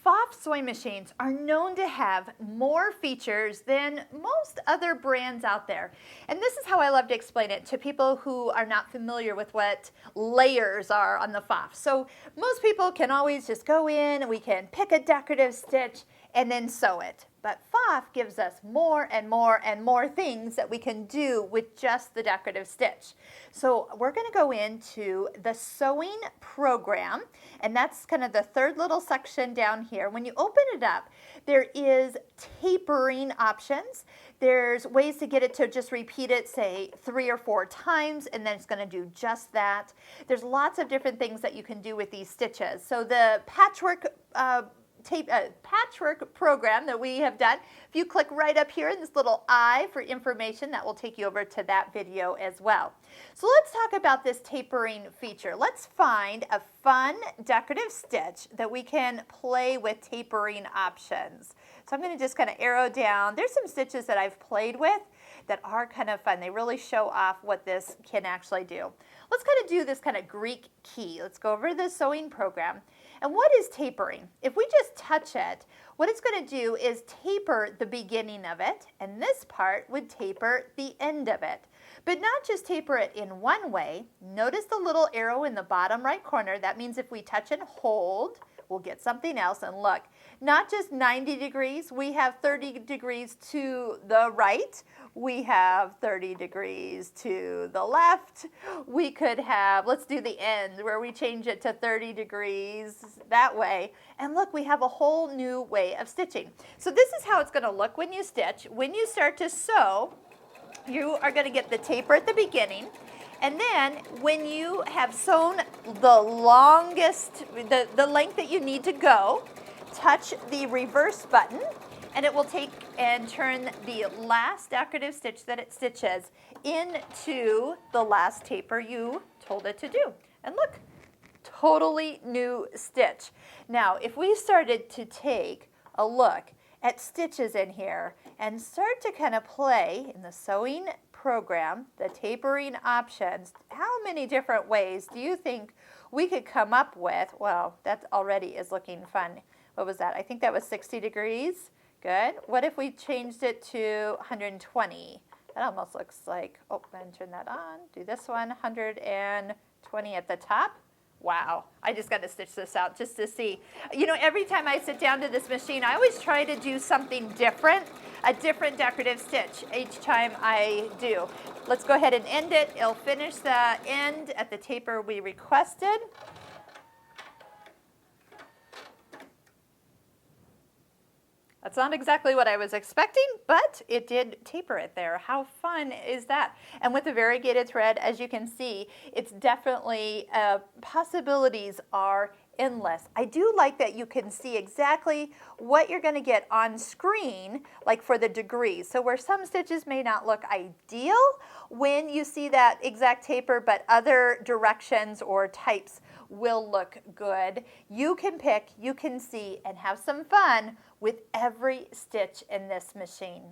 Pfaff sewing machines are known to have more features than most other brands out there. And this is how I love to explain it to people who are not familiar with what layers are on the Pfaff. So most people can always just go in and we can pick a decorative stitch and then sew it. But Pfaff gives us more and more and more things that we can do with just the decorative stitch. So we're going to go into the sewing program, and that's kind of the third little section down here. When you open it up, there is tapering options. There's ways to get it to just repeat it, say 3 or 4 times, and then it's going to do just that. There's lots of different things that you can do with these stitches. So the patchwork patchwork program that we have done. If you click right up here in this little I for information, that will take you over to that video as well. So let's talk about this tapering feature. Let's find a fun decorative stitch that we can play with tapering options. So I'm going to just kind of arrow down. There's some stitches that I've played with that are kind of fun. They really show off what this can actually do. Let's kind of do this kind of Greek key. Let's go over the sewing program. And what is tapering? If we just touch it, what it's going to do is taper the beginning of it, and this part would taper the end of it. But not just taper it in one way. Notice the little arrow in the bottom right corner. That means if we touch and hold, we'll get something else. And look, not just 90 degrees, we have 30 degrees to the right. We have 30 degrees to the left. We could have, let's do the end where we change it to 30 degrees that way. And look, we have a whole new way of stitching. So this is how it's going to look when you stitch. When you start to sew, you are going to get the taper at the beginning. And then when you have sewn the longest, the length that you need to go, touch the reverse button, and it will take and turn the last decorative stitch that it stitches into the last taper you told it to do. And look, totally new stitch. Now, if we started to take a look at stitches in here and start to kind of play in the sewing program, the tapering options, how many different ways do you think we could come up with? Well, that already is looking fun. What was that? I think that was 60 degrees. Good. What if we changed it to 120? That almost looks like, oh, then turn that on. Do this one, 120 at the top. Wow, I just got to stitch this out just to see. You know, every time I sit down to this machine, I always try to do something different, a different decorative stitch each time I do. Let's go ahead and end it. It'll finish the end at the taper we requested. That's not exactly what I was expecting, but it did taper it there. How fun is that? And with the variegated thread, as you can see, it's definitely, possibilities are endless. I do like that you can see exactly what you're going to get on screen, like for the degrees. So where some stitches may not look ideal when you see that exact taper, but other directions or types will look good. You can pick, you can see, and have some fun with every stitch in this machine.